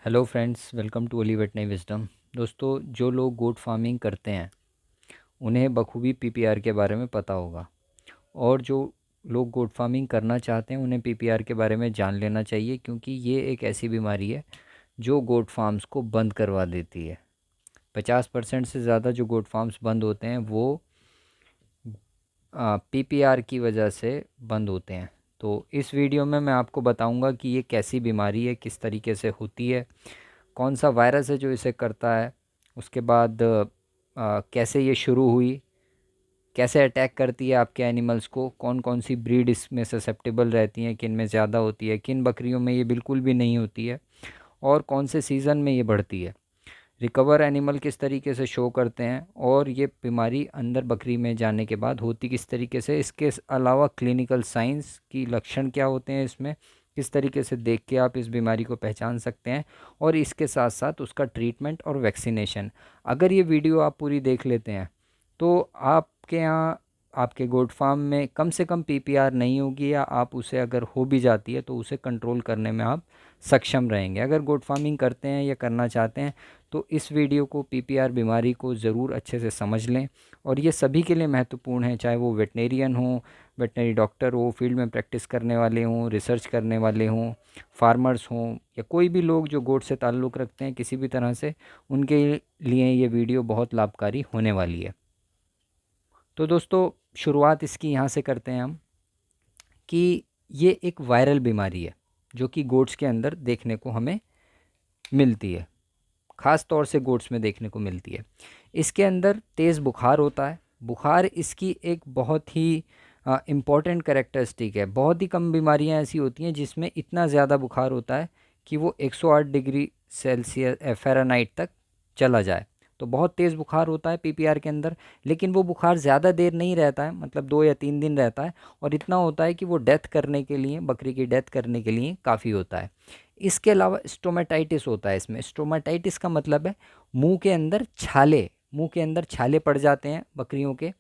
Hello friends, welcome to Oli veterinary wisdom. दोस्तों, जो लोग गोट फार्मिंग करते हैं उन्हें बखूबी पीपीआर के बारे में पता होगा, और जो लोग गोट फार्मिंग करना चाहते हैं उन्हें पीपीआर के बारे में जान लेना चाहिए, क्योंकि ये एक ऐसी बीमारी है जो गोट फार्म्स को बंद करवा देती है। 50% से ज़्यादा जो गोट फार्म्स बंद होते हैं वो पीपीआर की वजह से बंद होते हैं। तो इस वीडियो में मैं आपको बताऊंगा कि ये कैसी बीमारी है, किस तरीके से होती है, कौन सा वायरस है जो इसे करता है, उसके बाद कैसे ये शुरू हुई, कैसे अटैक करती है आपके एनिमल्स को, कौन कौन सी ब्रीड इसमें ससेप्टेबल रहती हैं, किन में ज़्यादा होती है, किन बकरियों में ये बिल्कुल भी नहीं होती है, और कौन से सीज़न में ये बढ़ती है, रिकवर एनिमल किस तरीके से शो करते हैं, और ये बीमारी अंदर बकरी में जाने के बाद होती किस तरीके से, इसके अलावा क्लिनिकल साइंस की लक्षण क्या होते हैं, इसमें किस तरीके से देख के आप इस बीमारी को पहचान सकते हैं, और इसके साथ साथ उसका ट्रीटमेंट और वैक्सीनेशन। अगर ये वीडियो आप पूरी देख लेते हैं तो आपके यहाँ आपके गोट फार्म में कम से कम पीपीआर नहीं होगी, या आप उसे अगर हो भी जाती है तो उसे कंट्रोल करने में आप सक्षम रहेंगे। अगर गोट फार्मिंग करते हैं या करना चाहते हैं तो इस वीडियो को, पीपीआर बीमारी को ज़रूर अच्छे से समझ लें। और ये सभी के लिए महत्वपूर्ण है, चाहे वो वेटनेरियन हो, वेटनरी डॉक्टर हो, फील्ड में प्रैक्टिस करने वाले हों, रिसर्च करने वाले हों, फार्मर्स हों, या कोई भी लोग जो गोट से ताल्लुक़ रखते हैं किसी भी तरह से, उनके लिए ये वीडियो बहुत लाभकारी होने वाली है। तो दोस्तों, शुरुआत इसकी यहाँ से करते हैं हम कि ये एक वायरल बीमारी है जो कि गोट्स के अंदर देखने को हमें मिलती है, ख़ास तौर से गोट्स में देखने को मिलती है। इसके अंदर तेज़ बुखार होता है। बुखार इसकी एक बहुत ही इम्पॉर्टेंट कैरेक्टरिस्टिक है। बहुत ही कम बीमारियां ऐसी होती हैं जिसमें इतना ज़्यादा बुखार होता है कि वो 108 डिग्री सेल्सियस फ़ारेनहाइट तक चला जाए। तो बहुत तेज़ बुखार होता है पीपीआर के अंदर, लेकिन वो बुखार ज़्यादा देर नहीं रहता है, मतलब 2 या 3 दिन रहता है, और इतना होता है कि वो डेथ करने के लिए, बकरी की डेथ करने के लिए काफ़ी होता है। इसके अलावा स्टोमेटाइटिस होता है। इसमें स्टोमेटाइटिस का मतलब है मुंह के अंदर छाले पड़ जाते हैं बकरियों के,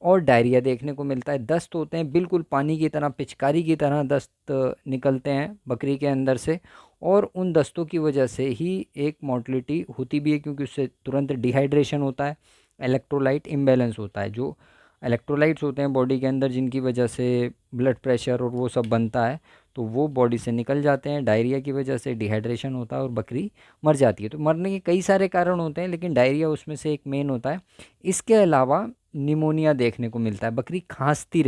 और डायरिया देखने को मिलता है। दस्त होते हैं, बिल्कुल पानी की तरह, पिचकारी की तरह दस्त निकलते हैं बकरी के अंदर से, और उन दस्तों की वजह से ही एक मोर्टलिटी होती भी है, क्योंकि उससे तुरंत डिहाइड्रेशन होता है, इलेक्ट्रोलाइट इम्बैलेंस होता है। जो इलेक्ट्रोलाइट्स होते हैं बॉडी के अंदर जिनकी वजह से ब्लड प्रेशर और वो सब बनता है, तो वो बॉडी से निकल जाते हैं। डायरिया की वजह से डिहाइड्रेशन होता है और बकरी मर जाती है। तो मरने के कई सारे कारण होते हैं, लेकिन डायरिया उसमें से एक मेन होता है। इसके अलावा निमोनिया देखने को मिलता है। बकरी खांसती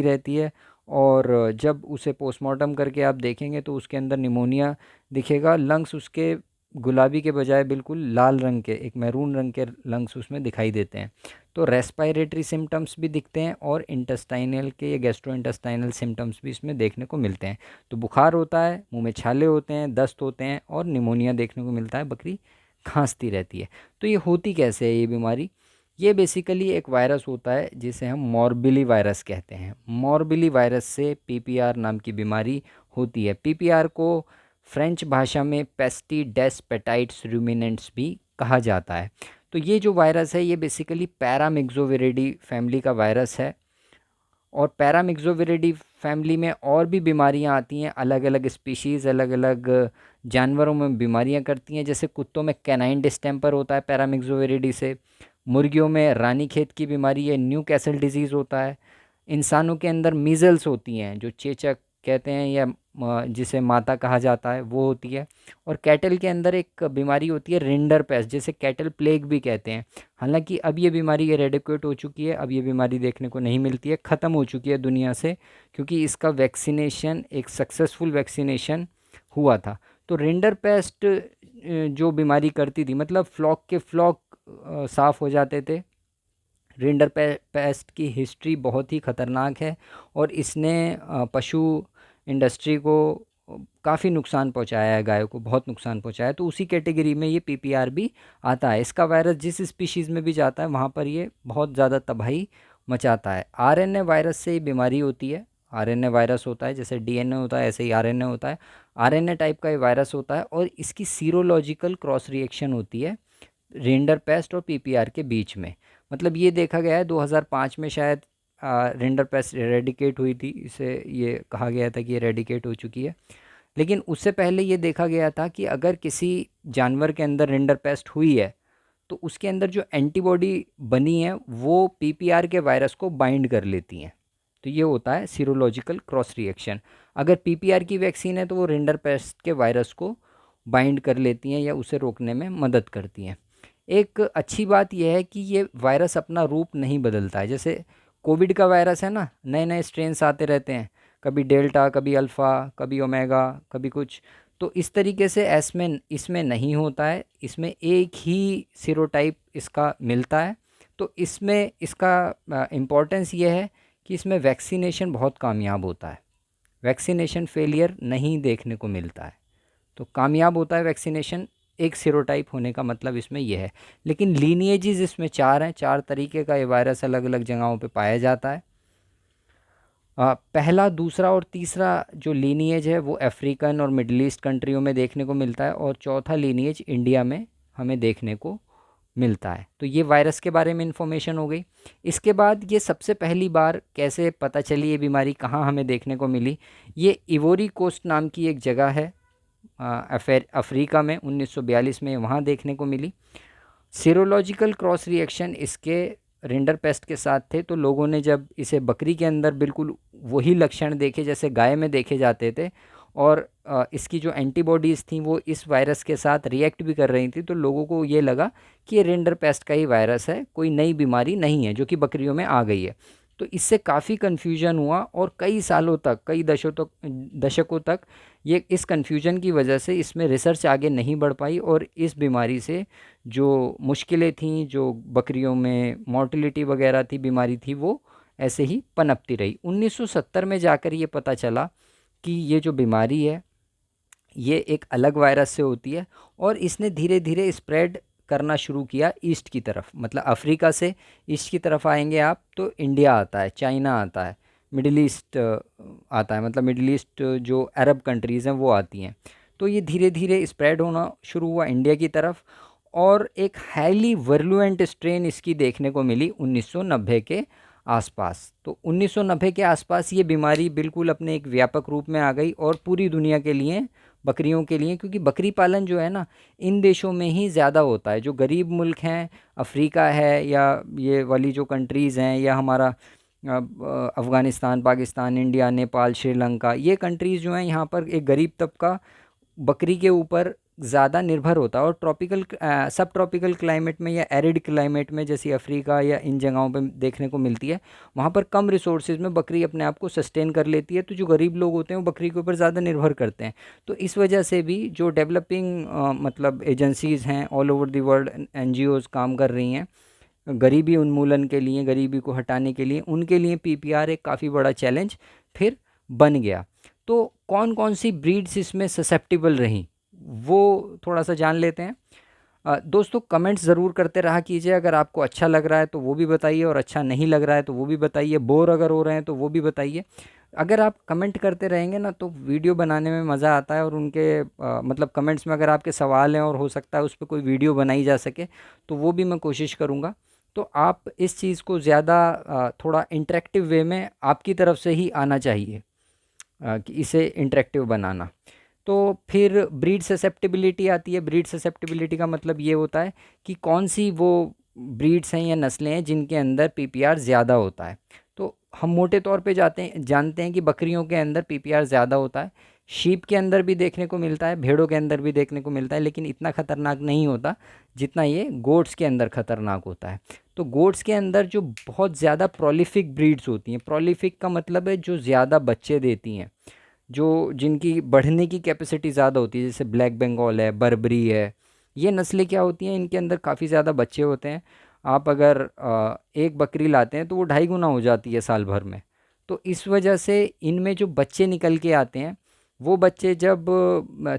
रहती है, और जब उसे पोस्टमार्टम करके आप देखेंगे तो उसके अंदर निमोनिया दिखेगा। लंग्स उसके गुलाबी के बजाय बिल्कुल लाल रंग के, एक मैरून रंग के लंग्स उसमें दिखाई देते हैं। तो रेस्पायरेटरी सिम्टम्स भी दिखते हैं, और इंटेस्टाइनल के या गैस्ट्रो इंटेस्टाइनल सिम्टम्स भी इसमें देखने को मिलते हैं। तो बुखार होता है, मुंह में छाले होते हैं, दस्त होते हैं, और निमोनिया देखने को मिलता है। बकरी खांसती रहती है। तो ये होती कैसे है ये बीमारी? ये बेसिकली एक वायरस होता है जिसे हम मॉर्बिली वायरस कहते हैं। मॉर्बिली वायरस से पीपीआर नाम की बीमारी होती है। पीपीआर को फ्रेंच भाषा में पेस्टी डेस पेटाइट्स रूमिनेंट्स भी कहा जाता है। तो ये जो वायरस है ये बेसिकली पैरामिक्सोविरिडी फैमिली का वायरस है, और पैरामिक्सोविरिडी फैमिली में और भी बीमारियां आती हैं। अलग अलग स्पीशीज़, अलग अलग जानवरों में बीमारियां करती हैं। जैसे कुत्तों में कैनाइन डिस्टेंपर होता है पैरामिक्सोविरिडी से, मुर्गियों में रानीखेत की बीमारी है, न्यू कैसल डिजीज़ होता है, इंसानों के अंदर मीज़ल्स होती हैं जो चेचक कहते हैं, या जिसे माता कहा जाता है, वो होती है। और कैटल के अंदर एक बीमारी होती है रिंडर पेस्ट, जिसे कैटल प्लेग भी कहते हैं। हालांकि अब ये बीमारी एरेडिकेट हो चुकी है, अब ये बीमारी देखने को नहीं मिलती है, ख़त्म हो चुकी है दुनिया से, क्योंकि इसका वैक्सीनेशन, एक सक्सेसफुल वैक्सीनेशन हुआ था। तो रिंडर पेस्ट जो बीमारी करती थी, मतलब फ्लॉक के फ्लॉक साफ़ हो जाते थे। रिंडर पेस्ट की हिस्ट्री बहुत ही ख़तरनाक है, और इसने पशु इंडस्ट्री को काफ़ी नुकसान पहुंचाया है, गायों को बहुत नुकसान पहुंचाया है। तो उसी कैटेगरी में ये पीपीआर भी आता है। इसका वायरस जिस स्पीशीज़ में भी जाता है वहाँ पर ये बहुत ज़्यादा तबाही मचाता है। आरएनए वायरस से ये बीमारी होती है। आरएनए वायरस होता है, जैसे डीएनए होता है ऐसे ही आरएनए होता है। आरएनए टाइप का ये वायरस होता है, और इसकी सीरोलॉजिकल क्रॉस रिएक्शन होती है रेंडर पेस्ट और पीपीआर के बीच में। मतलब ये देखा गया है 2005 में शायद रेंडर पेस्ट रेडिकेट हुई थी, इसे ये कहा गया था कि ये रेडिकेट हो चुकी है। लेकिन उससे पहले ये देखा गया था कि अगर किसी जानवर के अंदर रिंडरपेस्ट हुई है तो उसके अंदर जो एंटीबॉडी बनी है वो पीपीआर के वायरस को बाइंड कर लेती हैं। तो ये होता है सीरोलॉजिकल क्रॉस रिएक्शन। अगर पीपीआर की वैक्सीन है तो वो रिंडरपेस्ट के वायरस को बाइंड कर लेती हैं या उसे रोकने में मदद करती हैं। एक अच्छी बात यह है कि ये वायरस अपना रूप नहीं बदलता है। जैसे कोविड का वायरस है ना, नए नए स्ट्रेन्स आते रहते हैं, कभी डेल्टा, कभी अल्फ़ा, कभी ओमेगा, कभी कुछ। तो इस तरीके से इसमें इसमें नहीं होता है, इसमें एक ही सीरोटाइप इसका मिलता है। तो इसमें इसका इम्पोर्टेंस ये है कि इसमें वैक्सीनेशन बहुत कामयाब होता है, वैक्सीनेशन फेलियर नहीं देखने को मिलता है। तो कामयाब होता है वैक्सीनेशन, एक सीरोटाइप होने का मतलब इसमें यह है। लेकिन लीनिएजेस इसमें 4 हैं, 4 तरीके का ये वायरस अलग अलग जगहों पे पाया जाता है। पहला, दूसरा और तीसरा जो लीनिएज है वो अफ्रीकन और मिडल ईस्ट कंट्रियों में देखने को मिलता है, और चौथा लीनिएज इंडिया में हमें देखने को मिलता है। तो ये वायरस के बारे में इन्फॉर्मेशन हो गई। इसके बाद ये सबसे पहली बार कैसे पता चली ये बीमारी, कहाँ हमें देखने को मिली? ये इवोरी कोस्ट नाम की एक जगह है अफ्रीका में, 1942 में वहाँ देखने को मिली। सीरोलॉजिकल क्रॉस रिएक्शन इसके रिंडरपेस्ट के साथ थे। तो लोगों ने जब इसे बकरी के अंदर बिल्कुल वही लक्षण देखे जैसे गाय में देखे जाते थे, और इसकी जो एंटीबॉडीज़ थी वो इस वायरस के साथ रिएक्ट भी कर रही थी, तो लोगों को ये लगा कि ये रिंडरपेस्ट का ही वायरस है, कोई नई बीमारी नहीं है जो कि बकरियों में आ गई है। तो इससे काफ़ी कन्फ्यूजन हुआ, और कई सालों तक, कई दशकों तक ये इस कन्फ्यूजन की वजह से इसमें रिसर्च आगे नहीं बढ़ पाई, और इस बीमारी से जो मुश्किलें थीं, जो बकरियों में मोर्टेलिटी वगैरह थी, बीमारी थी, वो ऐसे ही पनपती रही। 1970 में जाकर ये पता चला कि ये जो बीमारी है ये एक अलग वायरस से होती है, और इसने धीरे धीरे स्प्रेड करना शुरू किया ईस्ट की तरफ। मतलब अफ्रीका से ईस्ट की तरफ आएंगे आप तो इंडिया आता है, चाइना आता है, मिडिल ईस्ट आता है, मतलब मिडिल ईस्ट जो अरब कंट्रीज़ हैं वो आती हैं। तो ये धीरे धीरे स्प्रेड होना शुरू हुआ इंडिया की तरफ, और एक हाईली वर्लुएंट स्ट्रेन इसकी देखने को मिली 1990 के आसपास। तो 1990 के आसपास ये बीमारी बिल्कुल अपने एक व्यापक रूप में आ गई, और पूरी दुनिया के लिए, बकरियों के लिए, क्योंकि बकरी पालन जो है ना इन देशों में ही ज़्यादा होता है। जो गरीब मुल्क हैं, अफ्रीका है, या ये वाली जो कंट्रीज़ हैं, या हमारा अफ़गानिस्तान, पाकिस्तान, इंडिया, नेपाल, श्रीलंका, ये कंट्रीज़ जो हैं यहाँ पर एक गरीब तबका बकरी के ऊपर ज़्यादा निर्भर होता है। और ट्रॉपिकल, सब ट्रॉपिकल क्लाइमेट में या एरिड क्लाइमेट में, जैसे अफ्रीका या इन जगहों पे देखने को मिलती है, वहाँ पर कम रिसोर्सेज में बकरी अपने आप को सस्टेन कर लेती है। तो जो गरीब लोग होते हैं वो बकरी के ऊपर ज़्यादा निर्भर करते हैं। तो इस वजह से भी जो डेवलपिंग मतलब एजेंसीज़ हैं all over the world, NGOs काम कर रही हैं गरीबी उन्मूलन के लिए, गरीबी को हटाने के लिए, उनके लिए पीपीआर एक काफ़ी बड़ा चैलेंज फिर बन गया। तो कौन कौन सी ब्रीड्स इसमें ससेप्टिबल रहीं वो थोड़ा सा जान लेते हैं। दोस्तों, कमेंट्स ज़रूर करते रहा कीजिए। अगर आपको अच्छा लग रहा है तो वो भी बताइए, और अच्छा नहीं लग रहा है तो वो भी बताइए, बोर अगर हो रहे हैं तो वो भी बताइए। अगर आप कमेंट करते रहेंगे ना तो वीडियो बनाने में मज़ा आता है, और उनके मतलब कमेंट्स में अगर आपके सवाल हैं और हो सकता है उस पर कोई वीडियो बनाई जा सके तो वो भी मैं कोशिश करूँगा। तो आप इस चीज़ को ज़्यादा थोड़ा इंटरेक्टिव वे में आपकी तरफ से ही आना चाहिए, कि इसे इंटरेक्टिव बनाना। तो फिर ब्रीड ससेप्टिबिलिटी आती है। ब्रीड ससेप्टिबिलिटी का मतलब ये होता है कि कौन सी वो ब्रीड्स हैं या नस्लें हैं जिनके अंदर पीपीआर ज़्यादा होता है। तो हम मोटे तौर पे जानते हैं कि बकरियों के अंदर पीपीआर ज़्यादा होता है, शीप के अंदर भी देखने को मिलता है, भेड़ों के अंदर भी देखने को मिलता है, लेकिन इतना ख़तरनाक नहीं होता जितना ये गोट्स के अंदर ख़तरनाक होता है। तो गोट्स के अंदर जो बहुत ज़्यादा प्रोलिफिक ब्रीड्स होती हैं, प्रोलिफिक का मतलब है जो ज़्यादा बच्चे देती हैं, जो जिनकी बढ़ने की कैपेसिटी ज़्यादा होती है, जैसे ब्लैक बंगाल है, बर्बरी है, ये नस्लें क्या होती हैं, इनके अंदर काफ़ी ज़्यादा बच्चे होते हैं। आप अगर एक बकरी लाते हैं तो वो 2.5 गुना हो जाती है साल भर में। तो इस वजह से इनमें जो बच्चे निकल के आते हैं, वो बच्चे जब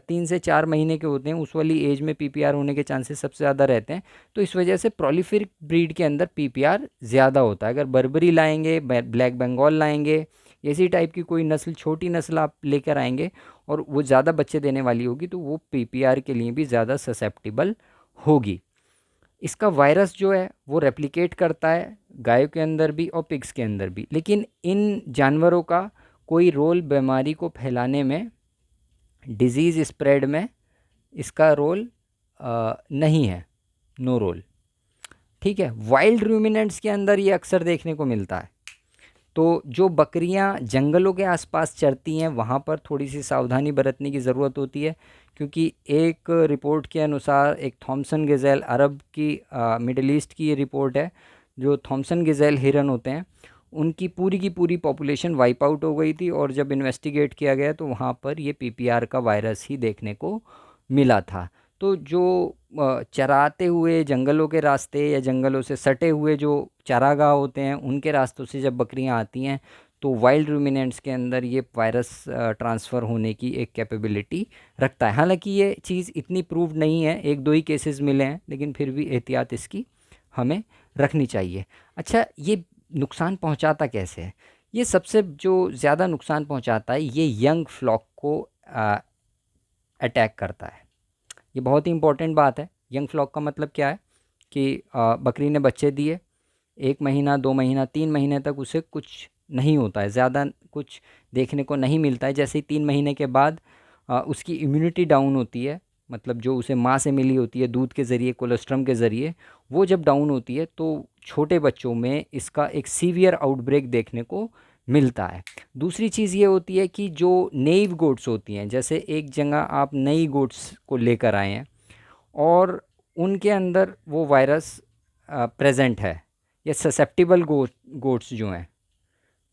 3 से 4 महीने के होते हैं, उस वाली एज में पीपीआर होने के चांसेस सबसे ज़्यादा रहते हैं। तो इस वजह से प्रोलिफिक ब्रीड के अंदर पीपीआर ज़्यादा होता है। अगर बर्बरी लाएंगे, ब्लैक बंगाल लाएंगे, इसी टाइप की कोई नस्ल, छोटी नस्ल आप लेकर आएंगे और वो ज़्यादा बच्चे देने वाली होगी, तो वो पीपीआर के लिए भी ज़्यादा ससेप्टिबल होगी। इसका वायरस जो है वो रेप्लिकेट करता है गायों के अंदर भी और पिग्स के अंदर भी, लेकिन इन जानवरों का कोई रोल बीमारी को फैलाने में डिजीज़ स्प्रेड में इसका रोल नहीं है, नो रोल। ठीक है, वाइल्ड रूमिनेंट्स के अंदर ये अक्सर देखने को मिलता है। तो जो बकरियां जंगलों के आसपास चरती हैं वहाँ पर थोड़ी सी सावधानी बरतने की ज़रूरत होती है, क्योंकि एक रिपोर्ट के अनुसार, एक थॉमसन गज़ेल, अरब की मिडल ईस्ट की ये रिपोर्ट है, जो थॉमसन गज़ेल हिरन होते हैं उनकी की पूरी पॉपुलेशन वाइप आउट हो गई थी, और जब इन्वेस्टिगेट किया गया तो वहाँ पर ये पीपीआर का वायरस ही देखने को मिला था। तो जो चराते हुए जंगलों के रास्ते या जंगलों से सटे हुए जो चारागाह होते हैं उनके रास्तों से जब बकरियां आती हैं तो वाइल्ड रूमिनेंट्स के अंदर ये वायरस ट्रांसफ़र होने की एक कैपेबिलिटी रखता है। हालांकि ये चीज़ इतनी प्रूव्ड नहीं है, एक दो ही केसेस मिले हैं, लेकिन फिर भी एहतियात इसकी हमें रखनी चाहिए। अच्छा, ये नुकसान पहुंचाता कैसे है? ये सबसे जो ज़्यादा नुकसान पहुंचाता है, ये यंग फ्लॉक को अटैक करता है। ये बहुत ही इंपॉर्टेंट बात है। यंग फ्लॉक का मतलब क्या है कि बकरी ने बच्चे दिए, 1 महीना 2 महीना 3 महीने तक उसे कुछ नहीं होता है, ज़्यादा कुछ देखने को नहीं मिलता है। जैसे ही 3 महीने के बाद उसकी इम्यूनिटी डाउन होती है, मतलब जो उसे माँ से मिली होती है दूध के ज़रिए, कोलेस्ट्रम के ज़रिए, वो जब डाउन होती है तो छोटे बच्चों में इसका एक सीवियर आउटब्रेक देखने को मिलता है। दूसरी चीज़ ये होती है कि जो नेइव गोट्स होती हैं, जैसे एक जगह आप नई गोट्स को लेकर आए हैं और उनके अंदर वो वायरस प्रेजेंट है, या ससेप्टिबल गोट्स जो हैं,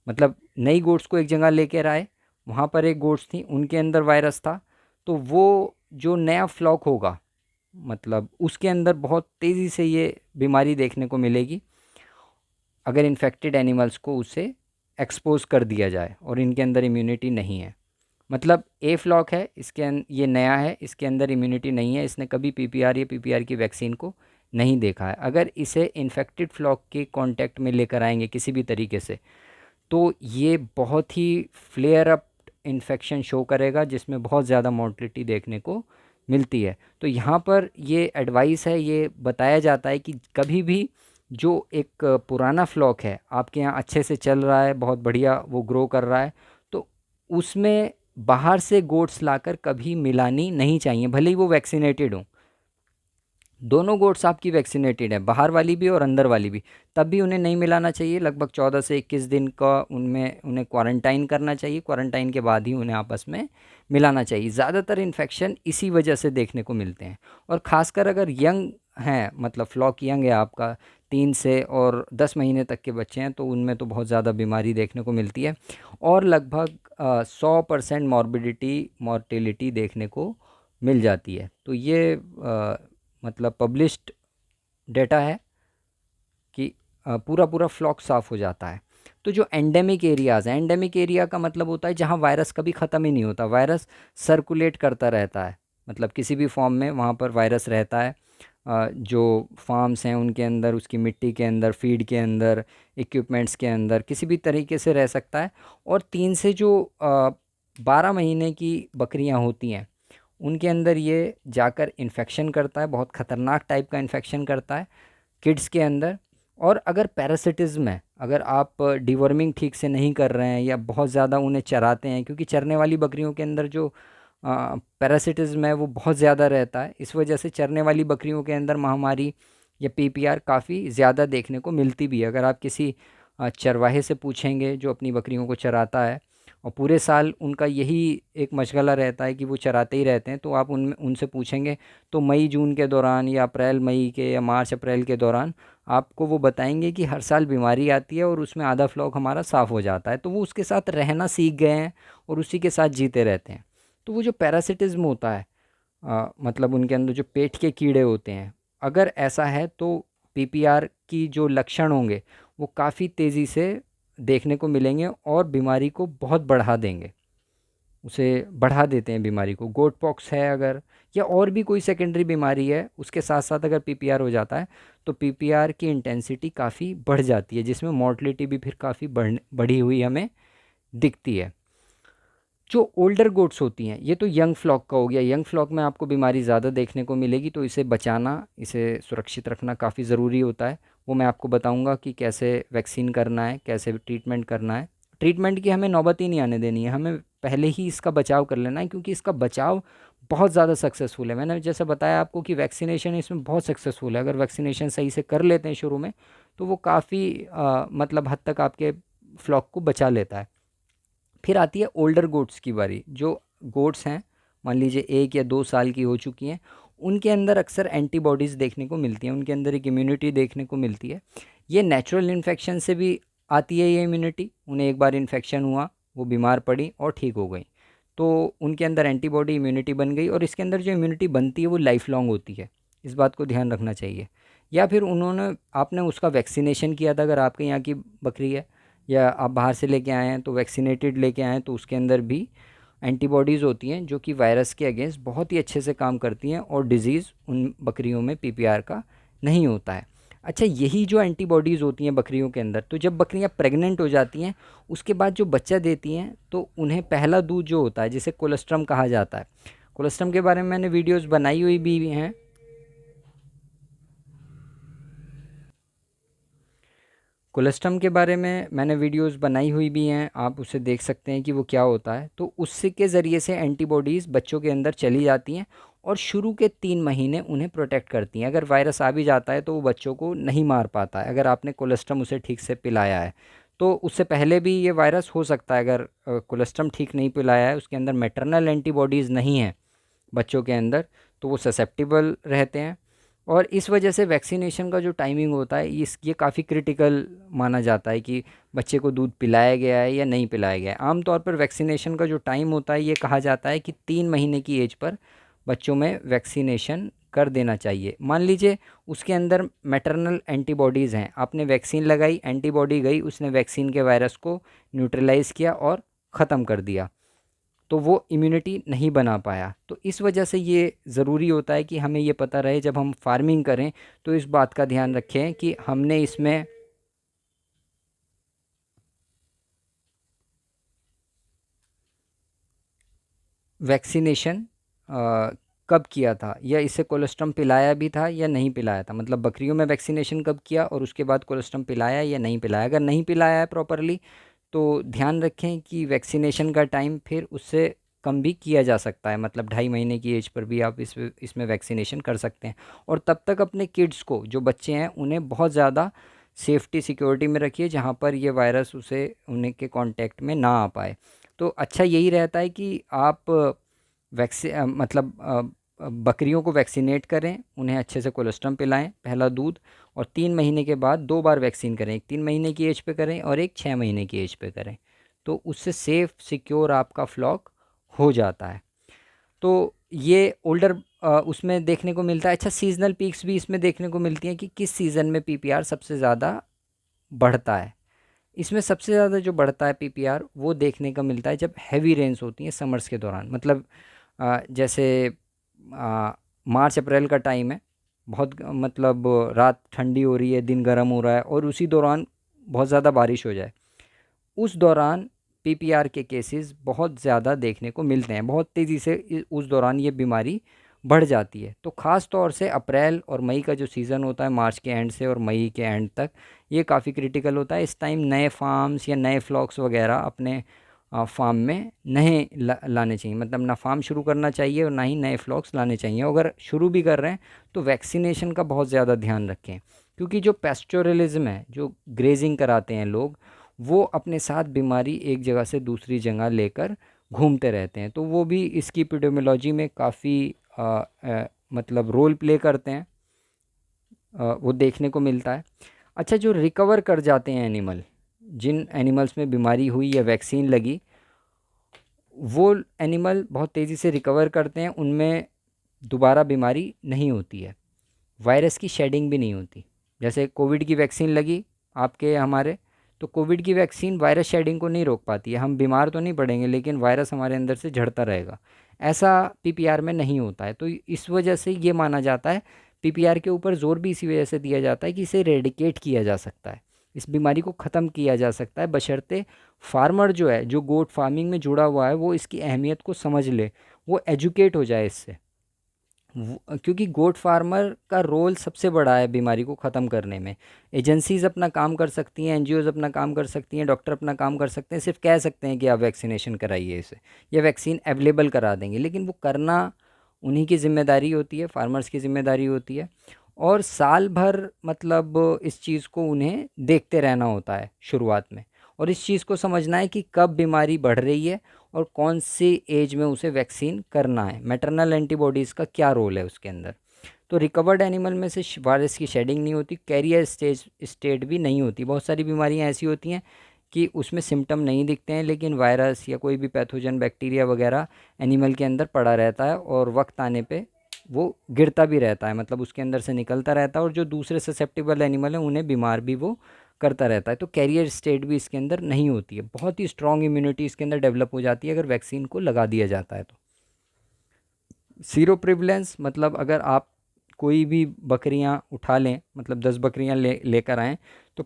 मतलब नई गोट्स को एक जगह लेकर आए, वहाँ पर एक गोट्स थी, उनके अंदर वायरस था, तो वो जो नया फ्लॉक होगा, मतलब उसके अंदर बहुत तेज़ी से ये बीमारी देखने को मिलेगी अगर इन्फेक्टेड एनिमल्स को उसे एक्सपोज कर दिया जाए और इनके अंदर इम्यूनिटी नहीं है। मतलब ए फ्लॉक है, ये नया है, इसके अंदर इम्यूनिटी नहीं है, इसने कभी पीपीआर या पीपीआर की वैक्सीन को नहीं देखा है। अगर इसे इन्फेक्टेड फ्लॉक के कांटेक्ट में लेकर आएंगे किसी भी तरीके से, तो ये बहुत ही फ्लेयर अप इन्फेक्शन शो करेगा, जिसमें बहुत ज़्यादा मोर्टलिटी देखने को मिलती है। तो यहाँ पर ये एडवाइस है, ये बताया जाता है कि कभी भी जो एक पुराना फ्लॉक है आपके यहाँ अच्छे से चल रहा है, बहुत बढ़िया वो ग्रो कर रहा है, तो उसमें बाहर से गोट्स लाकर कभी मिलानी नहीं चाहिए, भले ही वो वैक्सीनेटेड हो। दोनों गोट्स आपकी वैक्सीनेटेड है, बाहर वाली भी और अंदर वाली भी, तब भी उन्हें नहीं मिलाना चाहिए। लगभग 14 से 21 दिन का उन्हें क्वारंटाइन करना चाहिए, क्वारंटाइन के बाद ही उन्हें आपस में मिलाना चाहिए। ज़्यादातर इन्फेक्शन इसी वजह से देखने को मिलते हैं, और ख़ासकर अगर यंग हैं, मतलब फ्लॉक यंग है आपका, 3 से और 10 महीने तक के बच्चे हैं, तो उनमें तो बहुत ज़्यादा बीमारी देखने को मिलती है, और लगभग 100% मॉर्टिलिटी देखने को मिल जाती है। तो ये मतलब पब्लिश्ड डेटा है कि पूरा पूरा फ्लॉक साफ़ हो जाता है। तो जो एंडेमिक एरियाज़ हैं, एंडेमिक एरिया का मतलब होता है जहाँ वायरस कभी ख़त्म ही नहीं होता, वायरस सर्कुलेट करता रहता है, मतलब किसी भी फॉर्म में वहाँ पर वायरस रहता है। जो फार्म्स हैं उनके अंदर, उसकी मिट्टी के अंदर, फीड के अंदर, इक्विपमेंट्स के अंदर, किसी भी तरीके से रह सकता है। और 3 से जो 12 महीने की बकरियां होती हैं उनके अंदर ये जाकर इन्फेक्शन करता है, बहुत ख़तरनाक टाइप का इन्फेक्शन करता है किड्स के अंदर। और अगर पैरासिटिज्म है, अगर आप डिवर्मिंग ठीक से नहीं कर रहे हैं या बहुत ज़्यादा उन्हें चराते हैं, क्योंकि चरने वाली बकरियों के अंदर जो पैरासिटिज्म है वो बहुत ज़्यादा रहता है, इस वजह से चरने वाली बकरियों के अंदर महामारी या पीपीआर काफ़ी ज़्यादा देखने को मिलती भी है। अगर आप किसी चरवाहे से पूछेंगे जो अपनी बकरियों को चराता है, और पूरे साल उनका यही एक मशगला रहता है कि वो चराते ही रहते हैं, तो आप उनसे पूछेंगे तो मई जून के दौरान या अप्रैल मई के या मार्च अप्रैल के दौरान आपको वो बताएंगे कि हर साल बीमारी आती है और उसमें आधा फ्लॉक हमारा साफ़ हो जाता है। तो वो उसके साथ रहना सीख गए हैं और उसी के साथ जीते रहते हैं। तो वो जो पैरासिटिज्म होता है, मतलब उनके अंदर जो पेट के कीड़े होते हैं, अगर ऐसा है तो पीपीआर की जो लक्षण होंगे वो काफ़ी तेज़ी से देखने को मिलेंगे और बीमारी को बहुत बढ़ा देंगे, उसे बढ़ा देते हैं बीमारी को। गोट पॉक्स है अगर, या और भी कोई सेकेंडरी बीमारी है, उसके साथ साथ अगर पीपीआर हो जाता है तो पीपीआर की इंटेंसिटी काफ़ी बढ़ जाती है, जिसमें मॉर्टलिटी भी फिर काफ़ी बढ़ी हुई हमें दिखती है। जो ओल्डर गोट्स होती हैं, ये तो यंग फ्लॉक का हो गया, यंग फ्लॉक में आपको बीमारी ज़्यादा देखने को मिलेगी, तो इसे बचाना, इसे सुरक्षित रखना काफ़ी ज़रूरी होता है। वो मैं आपको बताऊंगा कि कैसे वैक्सीन करना है, कैसे ट्रीटमेंट करना है। ट्रीटमेंट की हमें नौबत ही नहीं आने देनी है, हमें पहले ही इसका बचाव कर लेना है, क्योंकि इसका बचाव बहुत ज़्यादा सक्सेसफुल है। मैंने जैसे बताया आपको कि वैक्सीनेशन इसमें बहुत सक्सेसफुल है। अगर वैक्सीनेशन सही से कर लेते हैं शुरू में, तो वो काफ़ी मतलब हद तक आपके फ्लॉक को बचा लेता है। फिर आती है ओल्डर गोट्स की बारी। जो गोट्स हैं, मान लीजिए 1 या 2 साल की हो चुकी हैं, उनके अंदर अक्सर एंटीबॉडीज़ देखने को मिलती हैं, उनके अंदर एक इम्यूनिटी देखने को मिलती है। ये नेचुरल इन्फेक्शन से भी आती है ये इम्यूनिटी। उन्हें एक बार इन्फेक्शन हुआ, वो बीमार पड़ी और ठीक हो गई, तो उनके अंदर एंटीबॉडी इम्यूनिटी बन गई, और इसके अंदर जो इम्यूनिटी बनती है वो लाइफ लॉन्ग होती है। इस बात को ध्यान रखना चाहिए। या फिर आपने उसका वैक्सीनेशन किया था, अगर आपके यहाँ की बकरी है या आप बाहर से लेके आए हैं तो वैक्सीनेटेड लेके आए हैं, तो उसके अंदर भी एंटीबॉडीज़ होती हैं जो कि वायरस के अगेंस्ट बहुत ही अच्छे से काम करती हैं, और डिज़ीज़ उन बकरियों में पीपीआर का नहीं होता है। अच्छा, यही जो एंटीबॉडीज़ होती हैं बकरियों के अंदर, तो जब बकरियां प्रेग्नेंट हो जाती हैं, उसके बाद जो बच्चा देती हैं, तो उन्हें पहला दूध जो होता है, जिसे कोलेस्ट्रम कहा जाता है। कोलेस्ट्रम के बारे में मैंने वीडियोस बनाई हुई भी हैं। कोलेस्ट्रम के बारे में मैंने वीडियोस बनाई हुई भी हैं, आप उसे देख सकते हैं कि वो क्या होता है। तो उससे के ज़रिए से एंटीबॉडीज़ बच्चों के अंदर चली जाती हैं, और शुरू के 3 महीने उन्हें प्रोटेक्ट करती हैं। अगर वायरस आ भी जाता है तो वो बच्चों को नहीं मार पाता है, अगर आपने कोलेस्ट्रम उसे ठीक से पिलाया है। तो उससे पहले भी ये वायरस हो सकता है, अगर कोलेस्ट्रम ठीक नहीं पिलाया है, उसके अंदर मैटरनल एंटीबॉडीज़ नहीं हैं बच्चों के अंदर, तो वो ससेप्टिबल रहते हैं। और इस वजह से वैक्सीनेशन का जो टाइमिंग होता है, ये काफ़ी क्रिटिकल माना जाता है कि बच्चे को दूध पिलाया गया है या नहीं पिलाया गया है। आमतौर पर वैक्सीनेशन का जो टाइम होता है, ये कहा जाता है कि 3 महीने की एज पर बच्चों में वैक्सीनेशन कर देना चाहिए। मान लीजिए उसके अंदर मैटरनल एंटीबॉडीज़ हैं, आपने वैक्सीन लगाई, एंटीबॉडी गई, उसने वैक्सीन के वायरस को न्यूट्रलाइज़ किया और ख़त्म कर दिया, तो वो इम्यूनिटी नहीं बना पाया। तो इस वजह से ये ज़रूरी होता है कि हमें ये पता रहे, जब हम फार्मिंग करें तो इस बात का ध्यान रखें कि हमने इसमें वैक्सीनेशन कब किया था, या इसे कोलेस्ट्रम पिलाया भी था या नहीं पिलाया था। मतलब बकरियों में वैक्सीनेशन कब किया और उसके बाद कोलेस्ट्रम पिलाया या नहीं पिलाया। अगर नहीं पिलाया है प्रॉपरली, तो ध्यान रखें कि वैक्सीनेशन का टाइम फिर उससे कम भी किया जा सकता है। मतलब 2.5 महीने की एज पर भी आप इसमें वैक्सीनेशन कर सकते हैं। और तब तक अपने किड्स को, जो बच्चे हैं, उन्हें बहुत ज़्यादा सेफ्टी सिक्योरिटी में रखिए, जहाँ पर ये वायरस उसे उन्हें के कांटेक्ट में ना आ पाए। तो अच्छा यही रहता है कि आप बकरियों को वैक्सीनेट करें, उन्हें अच्छे से कोलेस्ट्रम पिलाएं, पहला दूध, और 3 महीने के बाद 2 बार वैक्सीन करें, एक 3 महीने की एज पे करें और एक 6 महीने की एज पे करें। तो उससे सेफ़ सिक्योर आपका फ्लॉक हो जाता है। तो ये ओल्डर उसमें देखने को मिलता है। अच्छा, सीजनल पीक्स भी इसमें देखने को मिलती हैं कि किस सीज़न में पीपीआर सबसे ज़्यादा बढ़ता है। इसमें सबसे ज़्यादा जो बढ़ता है पीपीआर, वो देखने का मिलता है जब हैवी रेन्स होती हैं समर्स के दौरान। मतलब जैसे मार्च अप्रैल का टाइम है, बहुत मतलब रात ठंडी हो रही है, दिन गर्म हो रहा है, और उसी दौरान बहुत ज़्यादा बारिश हो जाए, उस दौरान पीपीआर के केसेस बहुत ज़्यादा देखने को मिलते हैं। बहुत तेज़ी से उस दौरान ये बीमारी बढ़ जाती है। तो ख़ास तौर से अप्रैल और मई का जो सीज़न होता है, मार्च के एंड से और मई के एंड तक, ये काफ़ी क्रिटिकल होता है। इस टाइम नए फार्म्स या नए फ्लॉक्स वगैरह अपने फार्म में नहीं लाने चाहिए। मतलब ना फार्म शुरू करना चाहिए और ना ही नए फ्लॉक्स लाने चाहिए। अगर शुरू भी कर रहे हैं तो वैक्सीनेशन का बहुत ज़्यादा ध्यान रखें, क्योंकि जो पेस्टोरलिज्म है, जो ग्रेजिंग कराते हैं लोग, वो अपने साथ बीमारी एक जगह से दूसरी जगह लेकर घूमते रहते हैं। तो वो भी इसकी एपिडेमियोलॉजी में काफ़ी मतलब रोल प्ले करते हैं, वो देखने को मिलता है। अच्छा, जो रिकवर कर जाते हैं एनिमल, जिन एनिमल्स में बीमारी हुई या वैक्सीन लगी, वो एनिमल बहुत तेज़ी से रिकवर करते हैं, उनमें दोबारा बीमारी नहीं होती है, वायरस की शेडिंग भी नहीं होती। जैसे कोविड की वैक्सीन लगी आपके हमारे, तो कोविड की वैक्सीन वायरस शेडिंग को नहीं रोक पाती है। हम बीमार तो नहीं पड़ेंगे, लेकिन वायरस हमारे अंदर से झड़ता रहेगा। ऐसा पीपीआर में नहीं होता है। तो इस वजह से ये माना जाता है, पीपीआर के ऊपर जोर भी इसी वजह से दिया जाता है कि इसे रेडिकेट किया जा सकता है, इस बीमारी को ख़त्म किया जा सकता है, बशर्ते फार्मर जो है, जो गोट फार्मिंग में जुड़ा हुआ है, वो इसकी अहमियत को समझ ले, वो एजुकेट हो जाए इससे। क्योंकि गोट फार्मर का रोल सबसे बड़ा है बीमारी को ख़त्म करने में। एजेंसीज़ अपना काम कर सकती हैं, एनजीओज़ अपना काम कर सकती हैं, डॉक्टर अपना काम कर सकते हैं, सिर्फ कह सकते हैं कि आप वैक्सीनेशन कराइए इसे, या वैक्सीन अवेलेबल करा देंगे, लेकिन वो करना उन्हीं की ज़िम्मेदारी होती है, फार्मर्स की ज़िम्मेदारी होती है। और साल भर मतलब इस चीज़ को उन्हें देखते रहना होता है शुरुआत में, और इस चीज़ को समझना है कि कब बीमारी बढ़ रही है और कौन सी एज में उसे वैक्सीन करना है, मैटरनल एंटीबॉडीज़ का क्या रोल है उसके अंदर। तो रिकवर्ड एनिमल में से वायरस की शेडिंग नहीं होती, कैरियर स्टेट भी नहीं होती। बहुत सारी बीमारियां ऐसी होती हैं कि उसमें सिम्टम नहीं दिखते हैं, लेकिन वायरस या कोई भी पैथोजन बैक्टीरिया वगैरह एनिमल के अंदर पड़ा रहता है और वक्त आने पे वो गिरता भी रहता है, मतलब उसके अंदर से निकलता रहता है, और जो दूसरे ससेप्टिबल एनिमल हैं उन्हें बीमार भी वो करता रहता है। तो कैरियर स्टेट भी इसके अंदर नहीं होती है, बहुत ही स्ट्रॉन्ग इम्यूनिटी इसके अंदर डेवलप हो जाती है अगर वैक्सीन को लगा दिया जाता है तो। सीरो प्रिवलेंस मतलब अगर आप कोई भी बकरियां उठा लें, मतलब 10 बकरियां लेकर आएँ, तो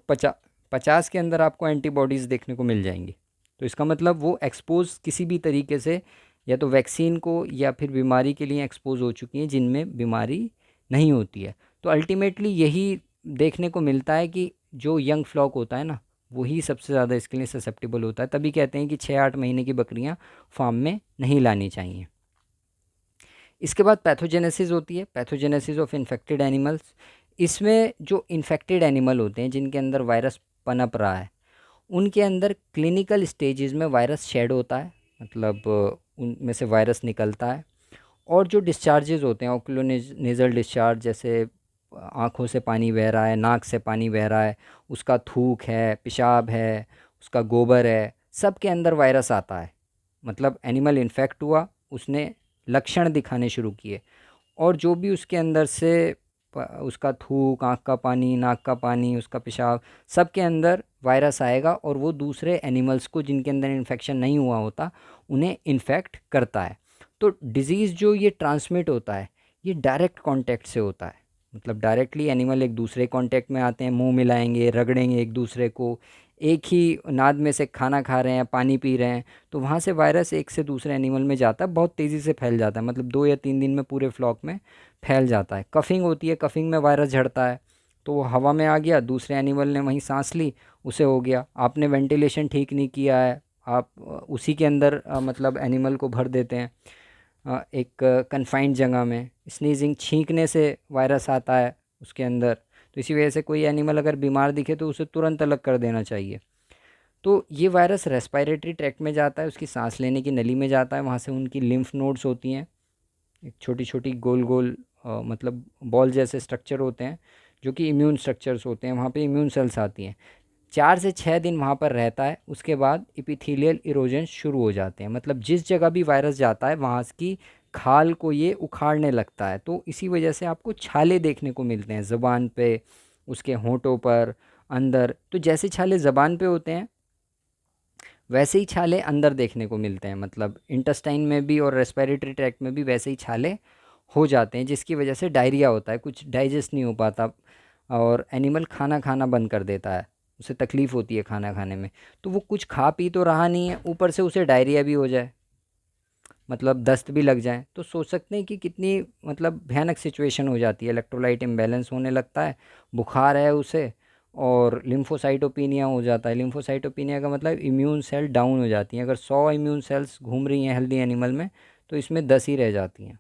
50 के अंदर आपको एंटीबॉडीज़ देखने को मिल जाएंगी। तो इसका मतलब वो एक्सपोज किसी भी तरीके से या तो वैक्सीन को या फिर बीमारी के लिए एक्सपोज हो चुकी हैं जिनमें बीमारी नहीं होती है। तो अल्टीमेटली यही देखने को मिलता है कि जो यंग फ्लॉक होता है ना, वही सबसे ज़्यादा इसके लिए ससेप्टेबल होता है। तभी कहते हैं कि 6-8 महीने की बकरियां फार्म में नहीं लानी चाहिए। इसके बाद पैथोजेनेसिस होती है, पैथोजेनेसिस ऑफ इन्फेक्टेड एनिमल्स। इसमें जो इन्फेक्टेड एनिमल होते हैं जिनके अंदर वायरस पनप रहा है, उनके अंदर क्लिनिकल स्टेजेस में वायरस शेड होता है, मतलब उनमें से वायरस निकलता है। और जो डिस्चार्जेस होते हैं ओकुलो नेज़ल डिस्चार्ज, जैसे आँखों से पानी बह रहा है, नाक से पानी बह रहा है, उसका थूक है, पेशाब है, उसका गोबर है, सब के अंदर वायरस आता है। मतलब एनिमल इन्फेक्ट हुआ, उसने लक्षण दिखाने शुरू किए, और जो भी उसके अंदर से उसका थूक, आँख का पानी, नाक का पानी, उसका पेशाब, सब के अंदर वायरस आएगा और वो दूसरे एनिमल्स को जिनके अंदर इन्फेक्शन नहीं हुआ होता उन्हें इन्फेक्ट करता है। तो डिज़ीज़ जो ये ट्रांसमिट होता है, ये डायरेक्ट कांटेक्ट से होता है, मतलब डायरेक्टली एनिमल एक दूसरे कांटेक्ट में आते हैं, मुंह मिलाएंगे, रगड़ेंगे एक दूसरे को, एक ही नाद में से खाना खा रहे हैं, पानी पी रहे हैं, तो वहाँ से वायरस एक से दूसरे एनिमल में जाता है, बहुत तेज़ी से फैल जाता है, मतलब 2 या 3 दिन में पूरे फ्लॉक में फैल जाता है। कफिंग होती है, कफिंग में वायरस झड़ता है, तो वो हवा में आ गया, दूसरे एनिमल ने वहीं सांस ली, उसे हो गया। आपने वेंटिलेशन ठीक नहीं किया है, आप उसी के अंदर मतलब एनिमल को भर देते हैं एक कन्फाइंड जगह में। स्नीजिंग, छींकने से वायरस आता है उसके अंदर, तो इसी वजह से कोई एनिमल अगर बीमार दिखे तो उसे तुरंत अलग कर देना चाहिए। तो ये वायरस रेस्पिरेटरी ट्रैक्ट में जाता है, उसकी सांस लेने की नली में जाता है, वहाँ से उनकी लिम्फ नोड्स होती हैं, एक छोटी छोटी गोल गोल मतलब बॉल जैसे स्ट्रक्चर होते हैं जो कि इम्यून स्ट्रक्चर्स होते हैं, वहाँ पे इम्यून सेल्स आती हैं। 4 से 6 दिन वहाँ पर रहता है, उसके बाद इपिथीलियल इरोजन शुरू हो जाते हैं, मतलब जिस जगह भी वायरस जाता है वहाँ की खाल को ये उखाड़ने लगता है। तो इसी वजह से आपको छाले देखने को मिलते हैं ज़बान पे, उसके होंठों पर, अंदर। तो जैसे छाले ज़बान पे होते हैं वैसे ही छाले अंदर देखने को मिलते हैं, मतलब इंटेस्टाइन में भी और रेस्पिरेटरी ट्रैक्ट में भी वैसे ही छाले हो जाते हैं, जिसकी वजह से डायरिया होता है, कुछ डाइजेस्ट नहीं हो पाता और एनिमल खाना खाना बंद कर देता है, उसे तकलीफ़ होती है खाना खाने में। तो वो कुछ खा पी तो रहा नहीं है, ऊपर से उसे डायरिया भी हो जाए, मतलब दस्त भी लग जाए, तो सोच सकते हैं कि कितनी मतलब भयानक सिचुएशन हो जाती है। इलेक्ट्रोलाइट इम्बैलेंस होने लगता है, बुखार है उसे, और लिम्फोसाइटोपिनिया हो जाता है। लिम्फोसाइटोपिनिया का मतलब इम्यून सेल डाउन हो जाती हैं। अगर 100 इम्यून सेल्स घूम रही हैं हेल्दी एनिमल में, तो इसमें 10 ही रह जाती हैं।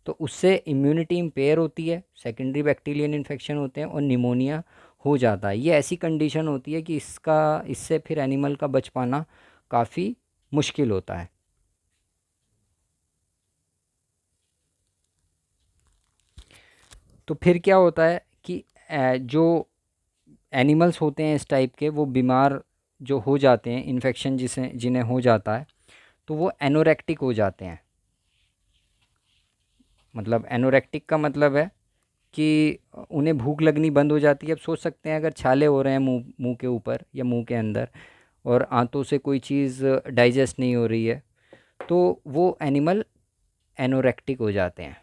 तो उससे इम्यूनिटी इम्पेयर होती है, सेकेंडरी बैक्टीरियल इन्फेक्शन होते हैं और निमोनिया हो जाता है। ये ऐसी कंडीशन होती है कि इससे फिर एनिमल का बच पाना काफ़ी मुश्किल होता है। तो फिर क्या होता है कि जो एनिमल्स होते हैं इस टाइप के, वो बीमार जो हो जाते हैं, इन्फेक्शन जिन्हें हो जाता है, तो वो एनोरेक्टिक हो जाते हैं। मतलब एनोरेक्टिक का मतलब है कि उन्हें भूख लगनी बंद हो जाती है। अब सोच सकते हैं अगर छाले हो रहे हैं मुंह मुंह के ऊपर या मुंह के अंदर, और आंतों से कोई चीज़ डाइजेस्ट नहीं हो रही है, तो वो एनिमल एनोरेक्टिक हो जाते हैं।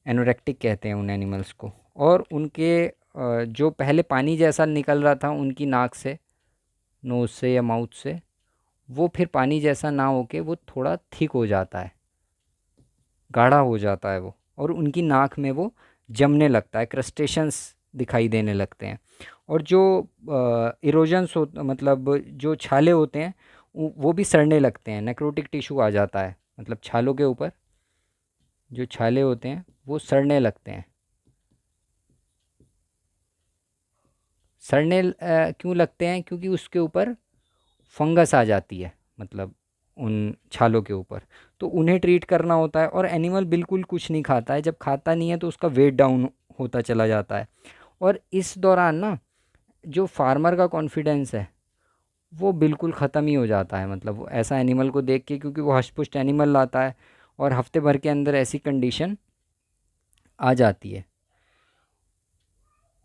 एनोरेक्टिक कहते हैं उन एनिमल्स को। और उनके जो पहले पानी जैसा निकल रहा था उनकी नाक से, नोज़ से या माउथ से, वो फिर पानी जैसा ना होके वो थोड़ा थिक हो जाता है, गाढ़ा हो जाता है वो, और उनकी नाक में वो जमने लगता है, क्रस्टेशंस दिखाई देने लगते हैं। और जो इरोजन्स हो, मतलब जो छाले होते हैं वो भी सड़ने लगते हैं, नेक्रोटिक टिश्यू आ जाता है, मतलब छालों के ऊपर जो छाले होते हैं वो सड़ने लगते हैं। सड़ने क्यों लगते हैं? क्योंकि उसके ऊपर फंगस आ जाती है, मतलब उन छालों के ऊपर। तो उन्हें ट्रीट करना होता है, और एनिमल बिल्कुल कुछ नहीं खाता है। जब खाता नहीं है तो उसका वेट डाउन होता चला जाता है, और इस दौरान ना जो फार्मर का कॉन्फिडेंस है वो बिल्कुल ख़त्म ही हो जाता है। मतलब वो ऐसा एनिमल को देख के, क्योंकि वो हष्ट-पुष्ट एनिमल लाता है और हफ्ते भर के अंदर ऐसी कंडीशन आ जाती है।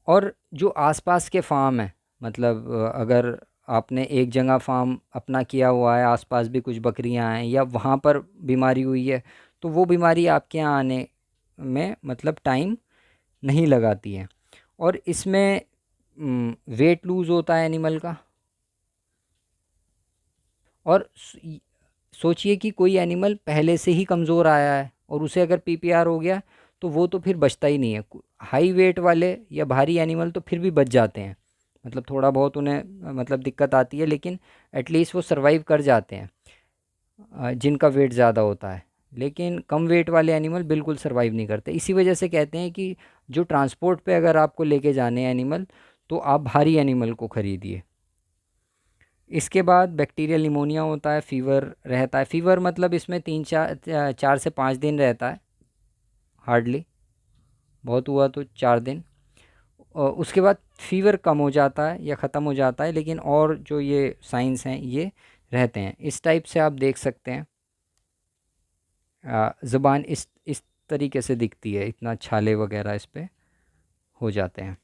और जो आसपास के फार्म हैं, मतलब अगर आपने एक जगह फार्म अपना किया हुआ है, आसपास भी कुछ बकरियां हैं, या वहाँ पर बीमारी हुई है, तो वो बीमारी आपके यहाँ आने में मतलब टाइम नहीं लगाती है। और इसमें वेट लूज़ होता है एनिमल का। और सोचिए कि कोई एनिमल पहले से ही कमज़ोर आया है और उसे अगर पीपीआर हो गया तो वो तो फिर बचता ही नहीं है। हाई वेट वाले या भारी एनिमल तो फिर भी बच जाते हैं, मतलब थोड़ा बहुत उन्हें मतलब दिक्कत आती है, लेकिन एटलीस्ट वो सरवाइव कर जाते हैं, जिनका वेट ज़्यादा होता है। लेकिन कम वेट वाले एनिमल बिल्कुल सरवाइव नहीं करते। इसी वजह से कहते हैं कि जो ट्रांसपोर्ट पे अगर आपको लेके जाने हैं एनिमल, तो आप भारी एनिमल को ख़रीदिए। इसके बाद बैक्टीरियल निमोनिया होता है, फ़ीवर रहता है। फ़ीवर मतलब इसमें 4 से 5 दिन रहता है, हार्डली, बहुत हुआ तो 4 दिन। और उसके बाद फ़ीवर कम हो जाता है या ख़त्म हो जाता है, लेकिन और जो ये साइंस हैं ये रहते हैं। इस टाइप से आप देख सकते हैं, ज़ुबान इस तरीके से दिखती है, इतना छाले वगैरह इस पे हो जाते हैं।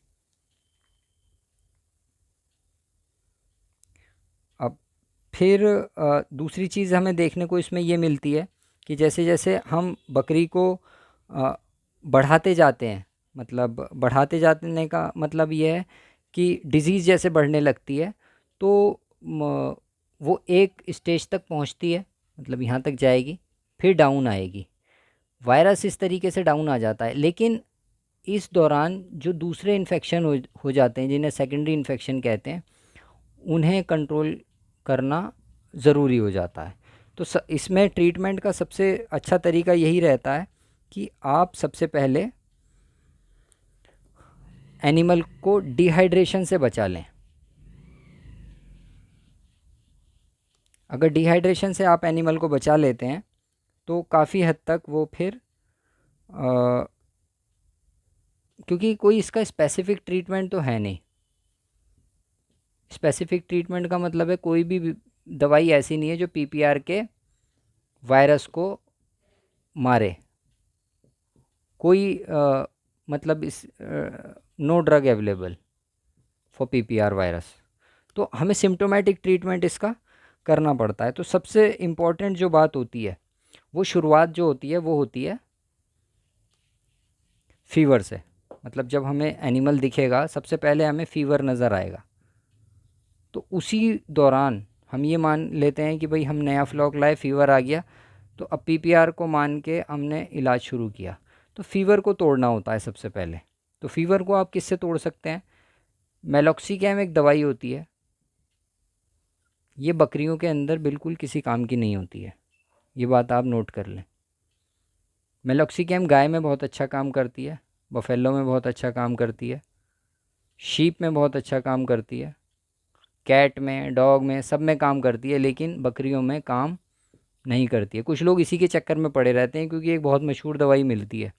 अब फिर दूसरी चीज़ हमें देखने को इसमें ये मिलती है कि जैसे जैसे हम बकरी को अ, बढ़ाते जाते हैं, मतलब बढ़ाते जाने का मतलब ये है कि डिज़ीज़ जैसे बढ़ने लगती है, तो वो एक स्टेज तक पहुंचती है, मतलब यहाँ तक जाएगी, फिर डाउन आएगी। वायरस इस तरीके से डाउन आ जाता है, लेकिन इस दौरान जो दूसरे इन्फेक्शन हो जाते हैं, जिन्हें सेकेंडरी इन्फेक्शन कहते हैं, उन्हें कंट्रोल करना ज़रूरी हो जाता है। तो इसमें ट्रीटमेंट का सबसे अच्छा तरीका यही रहता है कि आप सबसे पहले एनिमल को डिहाइड्रेशन से बचा लें। अगर डिहाइड्रेशन से आप एनिमल को बचा लेते हैं तो काफ़ी हद तक वो फिर क्योंकि कोई इसका स्पेसिफिक ट्रीटमेंट तो है नहीं। स्पेसिफिक ट्रीटमेंट का मतलब है कोई भी दवाई ऐसी नहीं है जो पीपीआर के वायरस को मारे। कोई मतलब is no drug available for PPR virus. तो हमें सिम्टोमेटिक ट्रीटमेंट इसका करना पड़ता है। तो सबसे इम्पॉर्टेंट जो बात होती है, वो शुरुआत जो होती है वो होती है फ़ीवर से। मतलब जब हमें एनिमल दिखेगा सबसे पहले हमें फ़ीवर नज़र आएगा, तो उसी दौरान हम ये मान लेते हैं कि भाई हम नया फ्लॉक लाए, फ़ीवर आ गया, तो अब पीपीआर को मान के हमने इलाज शुरू किया। तो फ़ीवर को तोड़ना होता है सबसे पहले। तो फ़ीवर को आप किससे तोड़ सकते हैं? मेलॉक्सीकैम एक दवाई होती है, ये बकरियों के अंदर बिल्कुल किसी काम की नहीं होती है, ये बात आप नोट कर लें। मेलॉक्सीकैम गाय में बहुत अच्छा काम करती है, बफेलो में बहुत अच्छा काम करती है, शीप में बहुत अच्छा काम करती है, कैट में, डॉग में, सब में काम करती है, लेकिन बकरियों में काम नहीं करती है। कुछ लोग इसी के चक्कर में पड़े रहते हैं, क्योंकि एक बहुत मशहूर दवाई मिलती है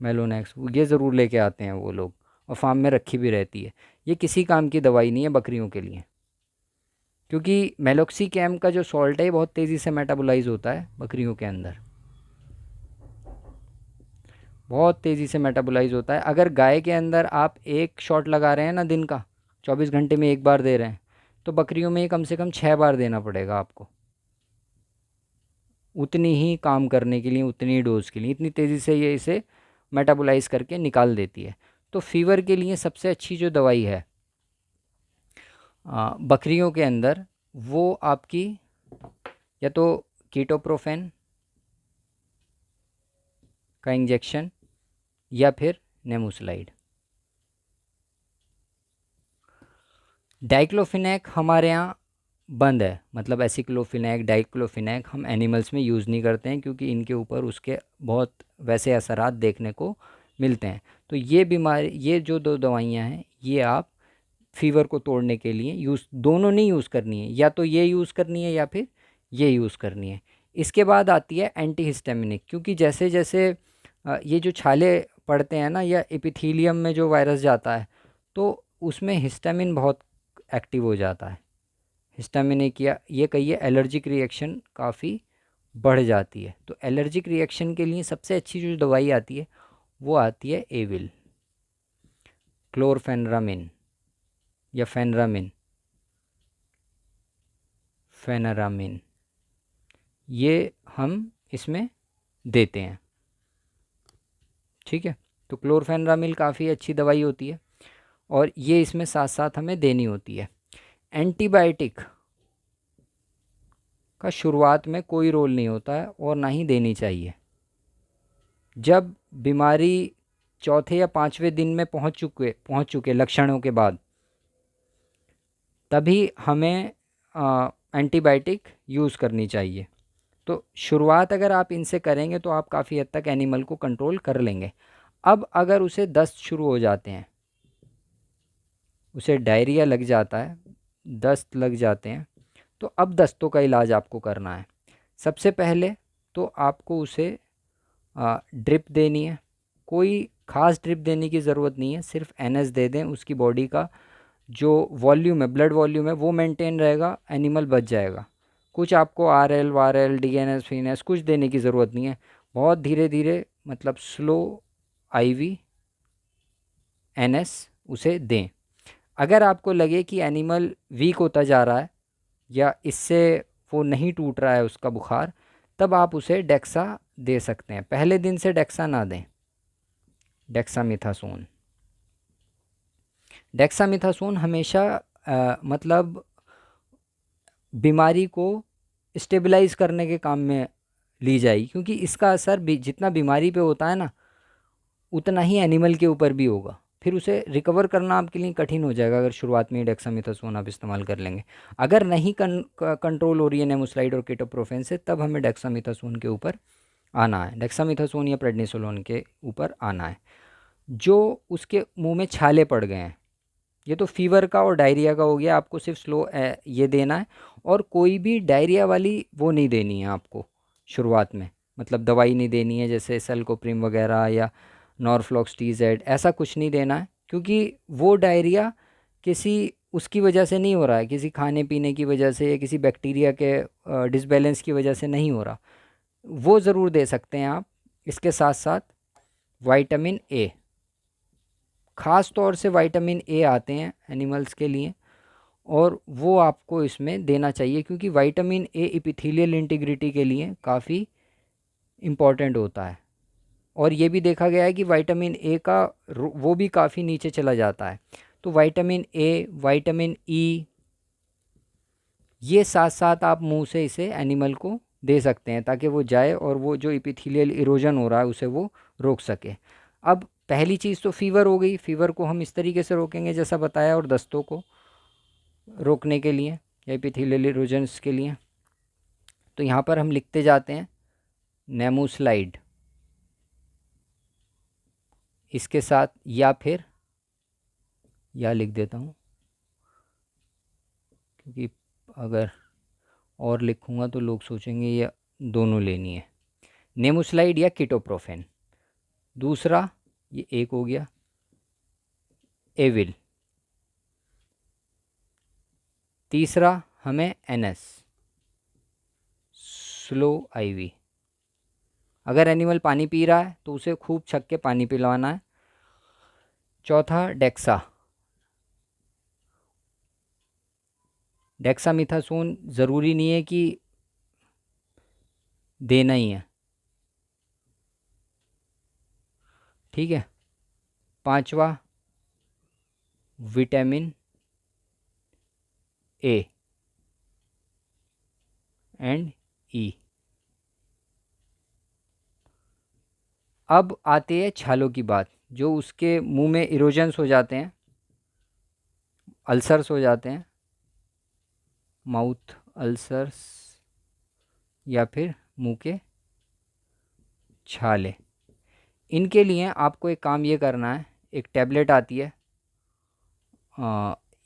मेलोनेक्स, ये ज़रूर लेके आते हैं वो लोग, और फार्म में रखी भी रहती है। ये किसी काम की दवाई नहीं है बकरियों के लिए, क्योंकि मेलॉक्सीकैम का जो सॉल्ट है बहुत तेज़ी से मेटाबोलाइज होता है बकरियों के अंदर, बहुत तेज़ी से मेटाबोलाइज होता है। अगर गाय के अंदर आप एक शॉट लगा रहे हैं ना दिन का, 24 घंटे में एक बार दे रहे हैं, तो बकरियों में कम से कम 6 बार देना पड़ेगा आपको, उतनी ही काम करने के लिए, उतनी ही डोज के लिए। इतनी तेज़ी से ये इसे मेटाबोलाइज करके निकाल देती है। तो फीवर के लिए सबसे अच्छी जो दवाई है बकरियों के अंदर, वो आपकी या तो कीटोप्रोफेन का इंजेक्शन या फिर नेमोस्लाइड। डाइक्लोफिनेक हमारे यहाँ बंद है, मतलब एसिक्लोफिनेक डाइक्लोफिनेक हम एनिमल्स में यूज़ नहीं करते हैं, क्योंकि इनके ऊपर उसके बहुत वैसे असरात देखने को मिलते हैं। तो ये बीमारी, ये जो दो दवाइयाँ हैं, ये आप फीवर को तोड़ने के लिए दोनों नहीं यूज़ करनी है, या तो ये यूज़ करनी है या फिर ये यूज़ करनी है। इसके बाद आती है एंटीहिस्टामिनिक, क्योंकि जैसे जैसे ये जो छाले पड़ते हैं ना, या एपिथीलियम में जो वायरस जाता है, तो उसमें हिस्टामिन बहुत एक्टिव हो जाता है। हिस्टामिनिक या ये कहिए एलर्जिक रिएक्शन काफ़ी बढ़ जाती है। तो एलर्जिक रिएक्शन के लिए सबसे अच्छी जो दवाई आती है वो आती है एविल, क्लोरफेनरामिन या फेनरामिन, ये हम इसमें देते हैं। ठीक है, तो क्लोरफेनरामिन काफ़ी अच्छी दवाई होती है और ये इसमें साथ साथ हमें देनी होती है। एंटीबायोटिक का शुरुआत में कोई रोल नहीं होता है और ना ही देनी चाहिए। जब बीमारी चौथे या पाँचवें दिन में पहुंच चुके लक्षणों के बाद, तभी हमें एंटीबायोटिक यूज़ करनी चाहिए। तो शुरुआत अगर आप इनसे करेंगे तो आप काफ़ी हद तक एनिमल को कंट्रोल कर लेंगे। अब अगर उसे दस्त शुरू हो जाते हैं, उसे डायरिया लग जाता है, दस्त लग जाते हैं, तो अब दस्तों का इलाज आपको करना है। सबसे पहले तो आपको उसे ड्रिप देनी है। कोई ख़ास ड्रिप देने की ज़रूरत नहीं है, सिर्फ एनएस दे दें, उसकी बॉडी का जो वॉल्यूम है, ब्लड वॉल्यूम है, वो मेंटेन रहेगा, एनिमल बच जाएगा। कुछ आपको आरएल वारएल डीएनएस फीनेस कुछ देने की ज़रूरत नहीं है। बहुत धीरे धीरे, मतलब स्लो आईवी एनएस उसे दें। अगर आपको लगे कि एनिमल वीक होता जा रहा है या इससे वो नहीं टूट रहा है उसका बुखार, तब आप उसे डेक्सा दे सकते हैं। पहले दिन से डेक्सा ना दें। डेक्सामिथासोन, डेक्सामिथासोन हमेशा मतलब बीमारी को स्टेबलाइज करने के काम में ली जाएगी, क्योंकि इसका असर भी जितना बीमारी पे होता है ना, उतना ही एनिमल के ऊपर भी होगा। फिर उसे रिकवर करना आपके लिए कठिन हो जाएगा अगर शुरुआत में ही डेक्सामिथासोन आप इस्तेमाल कर लेंगे। अगर नहीं कंट्रोल हो रही है नेमोस्लाइड और कीटोप्रोफेन से, तब हमें डेक्सामिथासोन के ऊपर आना है, डेक्सामिथासोन या प्रेडनिसोलोन के ऊपर आना है। जो उसके मुंह में छाले पड़ गए हैं, ये तो फीवर का और डायरिया का हो गया, आपको सिर्फ स्लो ये देना है। और कोई भी डायरिया वाली वो नहीं देनी है आपको शुरुआत में, मतलब दवाई नहीं देनी है, जैसे सेलकोप्रिम वगैरह या नॉरफ्लॉक्स टीजेड, ऐसा कुछ नहीं देना है, क्योंकि वो डायरिया किसी उसकी वजह से नहीं हो रहा है, किसी खाने पीने की वजह से या किसी बैक्टीरिया के डिसबैलेंस की वजह से नहीं हो रहा। वो ज़रूर दे सकते हैं आप। इसके साथ साथ विटामिन ए, ख़ास तौर से विटामिन ए आते हैं एनिमल्स के लिए, और वो आपको इसमें देना चाहिए, क्योंकि विटामिन ए एपिथेलियल इंटीग्रिटी के लिए काफ़ी इम्पॉर्टेंट होता है। और ये भी देखा गया है कि विटामिन ए का वो भी काफ़ी नीचे चला जाता है। तो विटामिन ए, विटामिन ई, ये साथ साथ आप मुंह से इसे एनिमल को दे सकते हैं, ताकि वो जाए और वो जो एपिथेलियल इरोजन हो रहा है उसे वो रोक सके। अब पहली चीज़ तो फ़ीवर हो गई। फ़ीवर को हम इस तरीके से रोकेंगे जैसा बताया, और दस्तों को रोकने के लिए या एपिथेलियल इरोजन्स के लिए, तो यहाँ पर हम लिखते जाते हैं नेमोस्लाइड, इसके साथ या फिर या लिख देता हूँ, क्योंकि अगर और लिखूँगा तो लोग सोचेंगे ये दोनों लेनी है। नेमोस्लाइड या कीटोप्रोफेन। दूसरा, ये एक हो गया, एविल। तीसरा हमें एनएस, स्लो आईवी। अगर एनिमल पानी पी रहा है तो उसे खूब छक के पानी पिलवाना है। चौथा, डेक्सा। डेक्सामिथासोन ज़रूरी नहीं है कि देना ही है। ठीक है। पांचवा, विटामिन ए एंड ई। अब आते हैं छालों की बात, जो उसके मुंह में इरोजन्स हो जाते हैं, अल्सर्स हो जाते हैं, माउथ अल्सर्स या फिर मुंह के छाले। इनके लिए आपको एक काम ये करना है, एक टैबलेट आती है,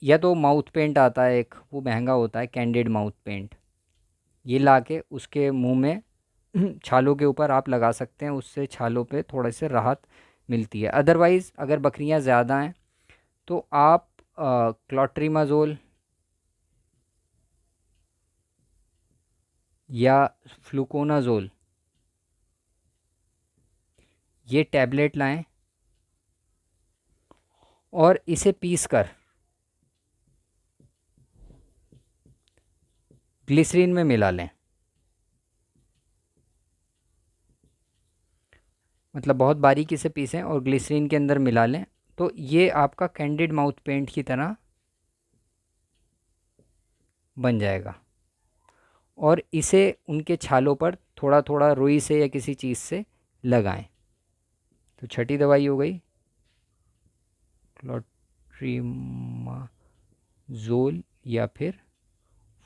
या तो माउथ पेंट आता है एक, वो महंगा होता है, कैंडिड माउथ पेंट। ये ला के उसके मुंह में छालों के ऊपर आप लगा सकते हैं, उससे छालों पे थोड़े से राहत मिलती है। अदरवाइज़ अगर बकरियां ज़्यादा हैं तो आप क्लोट्रीमाजोल या फ्लूकोनाजोल ये टैबलेट लाएं और इसे पीस कर ग्लिसरीन में मिला लें। मतलब बहुत बारीकी से पीसें और ग्लिसरीन के अंदर मिला लें, तो ये आपका कैंडिड माउथ पेंट की तरह बन जाएगा। और इसे उनके छालों पर थोड़ा थोड़ा रुई से या किसी चीज़ से लगाएं। तो छठी दवाई हो गई क्लोट्रीमाजोल या फिर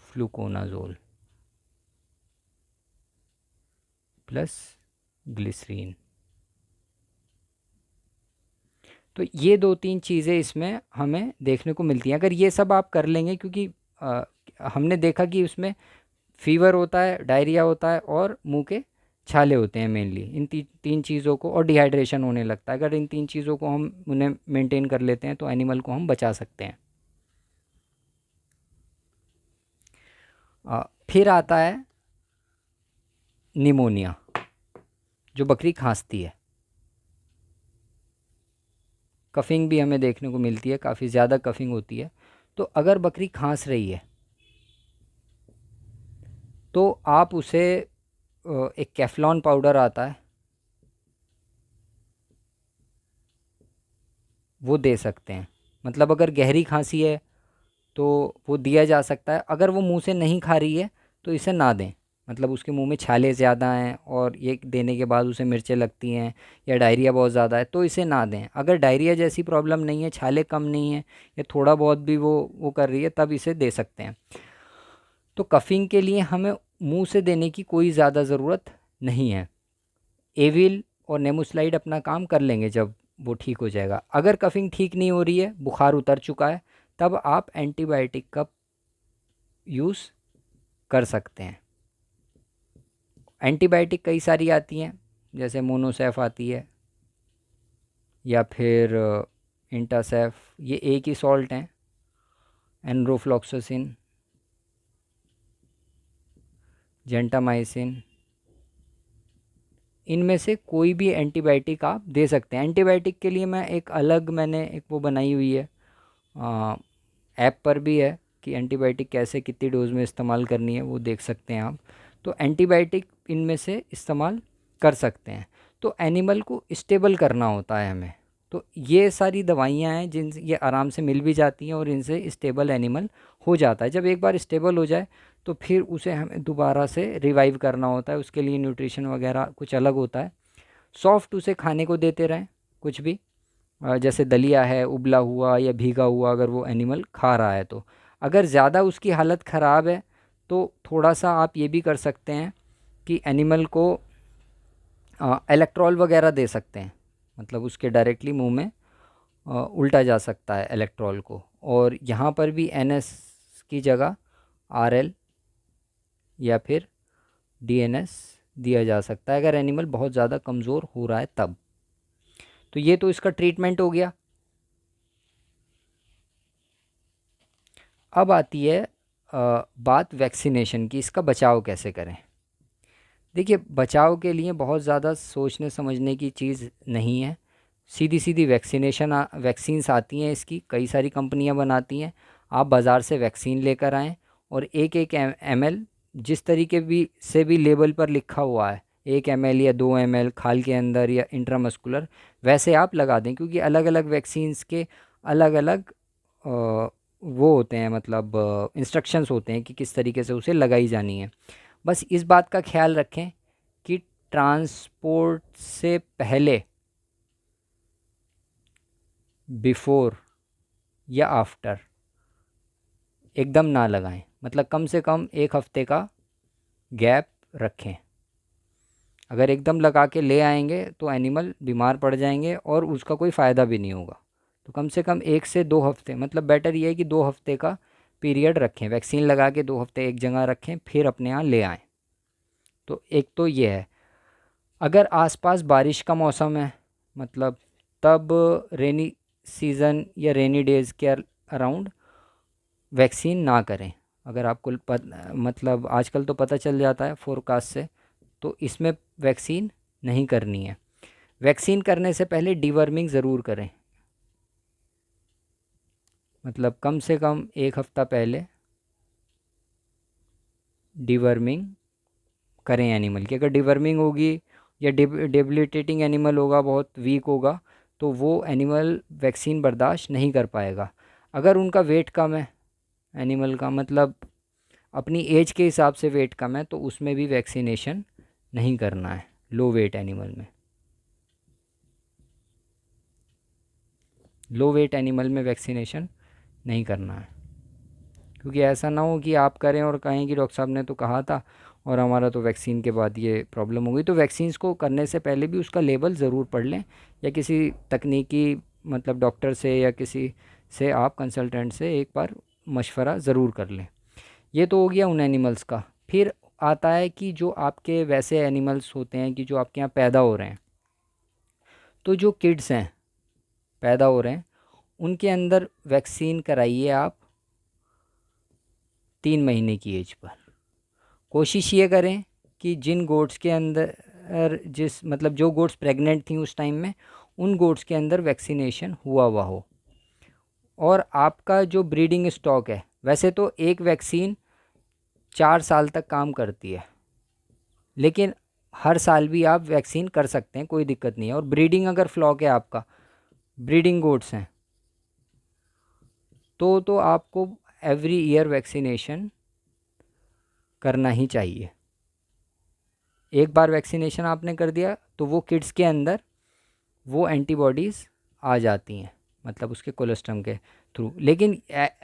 फ्लूकोनाजोल प्लस ग्लिसरीन। तो ये 2-3 चीज़ें इसमें हमें देखने को मिलती हैं। अगर ये सब आप कर लेंगे, क्योंकि हमने देखा कि उसमें फीवर होता है, डायरिया होता है और मुंह के छाले होते हैं मेनली, इन तीन चीज़ों को, और डिहाइड्रेशन होने लगता है। अगर इन 3 चीज़ों को हम उन्हें मेंटेन कर लेते हैं तो एनिमल को हम बचा सकते हैं। फिर आता है निमोनिया, जो बकरी खांसती है। कफिंग भी हमें देखने को मिलती है, काफ़ी ज़्यादा कफिंग होती है। तो अगर बकरी खांस रही है तो आप उसे एक कैफ्लॉन पाउडर आता है, वो दे सकते हैं। मतलब अगर गहरी खांसी है तो वो दिया जा सकता है। अगर वो मुंह से नहीं खा रही है तो इसे ना दें। मतलब उसके मुंह में छाले ज़्यादा हैं और ये देने के बाद उसे मिर्चें लगती हैं या डायरिया बहुत ज़्यादा है तो इसे ना दें। अगर डायरिया जैसी प्रॉब्लम नहीं है, छाले कम नहीं है या थोड़ा बहुत भी वो कर रही है, तब इसे दे सकते हैं। तो कफ़िंग के लिए हमें मुंह से देने की कोई ज़्यादा ज़रूरत नहीं है। एविल और नेमुस्लाइड अपना काम कर लेंगे जब वो ठीक हो जाएगा। अगर कफिंग ठीक नहीं हो रही है, बुखार उतर चुका है, तब आप एंटीबायोटिक का यूज़ कर सकते हैं। एंटीबायोटिक कई सारी आती हैं, जैसे मोनोसेफ आती है या फिर इंटासेफ, ये एक ही सॉल्ट हैं। एनरोफ्लॉक्सासिन, जेंटामाइसिन, इनमें से कोई भी एंटीबायोटिक आप दे सकते हैं। एंटीबायोटिक के लिए मैंने एक वो बनाई हुई है, ऐप पर भी है कि एंटीबायोटिक कैसे कितनी डोज़ में इस्तेमाल करनी है, वो देख सकते हैं आप। तो एंटीबायोटिक इनमें से इस्तेमाल कर सकते हैं। तो एनिमल को स्टेबल करना होता है हमें। तो ये सारी दवाइयाँ हैं जिन ये आराम से मिल भी जाती हैं और इनसे स्टेबल एनिमल हो जाता है। जब एक बार स्टेबल हो जाए तो फिर उसे हमें दोबारा से रिवाइव करना होता है। उसके लिए न्यूट्रिशन वगैरह कुछ अलग होता है। सॉफ्ट उसे खाने को देते रहें, कुछ भी, जैसे दलिया है, उबला हुआ या भीगा हुआ, अगर वो एनिमल खा रहा है तो। अगर ज़्यादा उसकी हालत ख़राब है तो थोड़ा सा आप ये भी कर सकते हैं कि एनिमल को इलेक्ट्रॉल वगैरह दे सकते हैं। मतलब उसके डायरेक्टली मुंह में उल्टा जा सकता है इलेक्ट्रॉल को, और यहाँ पर भी NS की जगह RL या फिर DNS दिया जा सकता है अगर एनिमल बहुत ज़्यादा कमज़ोर हो रहा है तब। तो ये तो इसका ट्रीटमेंट हो गया। अब आती है बात वैक्सीनेशन की, इसका बचाव कैसे करें। देखिए, बचाव के लिए बहुत ज़्यादा सोचने समझने की चीज़ नहीं है। सीधी सीधी वैक्सीन्स आती हैं, इसकी कई सारी कंपनियां बनाती हैं। आप बाज़ार से वैक्सीन लेकर आएँ और एक एक ml, जिस तरीके भी लेबल पर लिखा हुआ है, 1 ml या 2 ml खाल के अंदर या इंट्रामस्कुलर, वैसे आप लगा दें। क्योंकि अलग अलग वैक्सीन्स के अलग अलग वो होते हैं, मतलब इंस्ट्रक्शंस होते हैं कि किस तरीके से उसे लगाई जानी है। बस इस बात का ख्याल रखें कि ट्रांसपोर्ट से पहले, बिफोर या आफ्टर एकदम ना लगाएं। मतलब कम से कम 1 हफ्ते का गैप रखें। अगर एकदम लगा के ले आएंगे तो एनिमल बीमार पड़ जाएंगे और उसका कोई फ़ायदा भी नहीं होगा। तो कम से कम 1 से 2 हफ्ते, मतलब बेटर ये है कि 2 हफ्ते का पीरियड रखें, वैक्सीन लगा के 2 हफ्ते एक जगह रखें, फिर अपने यहाँ ले आएँ। तो एक तो ये है। अगर आसपास बारिश का मौसम है, मतलब तब रेनी सीज़न या रेनी डेज़ के अराउंड वैक्सीन ना करें। अगर आपको मतलब आजकल तो पता चल जाता है फोरकास्ट से, तो इसमें वैक्सीन नहीं करनी है। वैक्सीन करने से पहले डीवर्मिंग ज़रूर करें, मतलब कम से कम 1 हफ्ता पहले डीवर्मिंग करें एनिमल की। अगर डीवर्मिंग होगी या डेबिलिटेटिंग एनिमल होगा, बहुत वीक होगा, तो वो एनिमल वैक्सीन बर्दाश्त नहीं कर पाएगा। अगर उनका वेट कम है एनिमल का, मतलब अपनी एज के हिसाब से वेट कम है, तो उसमें भी वैक्सीनेशन नहीं करना है। लो वेट एनिमल में, लो वेट एनिमल में वैक्सीनेशन नहीं करना है। क्योंकि ऐसा ना हो कि आप करें और कहें कि डॉक्टर साहब ने तो कहा था और हमारा तो वैक्सीन के बाद ये प्रॉब्लम हो गई। तो वैक्सीन्स को करने से पहले भी उसका लेबल ज़रूर पढ़ लें, या किसी तकनीकी मतलब डॉक्टर से या किसी से आप कंसल्टेंट से एक बार मशवरा ज़रूर कर लें। ये तो हो गया उन एनिमल्स का। फिर आता है कि जो आपके वैसे एनिमल्स होते हैं कि जो आपके यहाँ पैदा हो रहे हैं, तो जो किड्स हैं पैदा हो रहे हैं, उनके अंदर वैक्सीन कराइए आप 3 महीने की एज पर। कोशिश ये करें कि जिन गोट्स के अंदर जिस मतलब जो गोट्स प्रेग्नेंट थी उस टाइम में, उन गोट्स के अंदर वैक्सीनेशन हुआ हुआ हो। और आपका जो ब्रीडिंग स्टॉक है, वैसे तो एक वैक्सीन 4 साल तक काम करती है, लेकिन हर साल भी आप वैक्सीन कर सकते हैं, कोई दिक्कत नहीं है। और ब्रीडिंग अगर फ्लॉक है आपका, ब्रीडिंग गोट्स हैं, तो आपको एवरी ईयर वैक्सीनेशन करना ही चाहिए। एक बार वैक्सीनेशन आपने कर दिया तो वो किड्स के अंदर वो एंटीबॉडीज़ आ जाती हैं, मतलब उसके कोलेस्ट्रम के थ्रू। लेकिन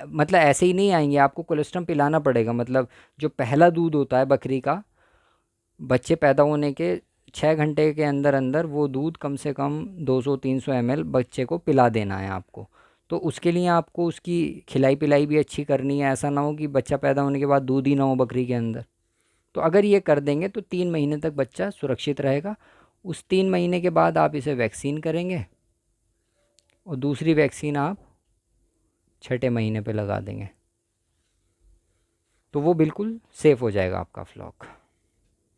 मतलब ऐसे ही नहीं आएंगे, आपको कोलेस्ट्रम पिलाना पड़ेगा। मतलब जो पहला दूध होता है बकरी का, बच्चे पैदा होने के 6 घंटे के अंदर अंदर वो दूध कम से कम 200-300 ml बच्चे को पिला देना है आपको। तो उसके लिए आपको उसकी खिलाई पिलाई भी अच्छी करनी है। ऐसा ना हो कि बच्चा पैदा होने के बाद दूध ही ना हो बकरी के अंदर। तो अगर ये कर देंगे तो 3 महीने तक बच्चा सुरक्षित रहेगा। उस 3 महीने के बाद आप इसे वैक्सीन करेंगे और दूसरी वैक्सीन आप 6ठे महीने पे लगा देंगे, तो वो बिल्कुल सेफ़ हो जाएगा आपका फ्लॉक।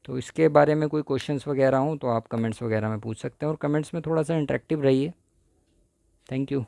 तो इसके बारे में कोई क्वेश्चंस वगैरह हों तो आप कमेंट्स वगैरह में पूछ सकते हैं, और कमेंट्स में थोड़ा सा इंटरेक्टिव रहिए। Thank you.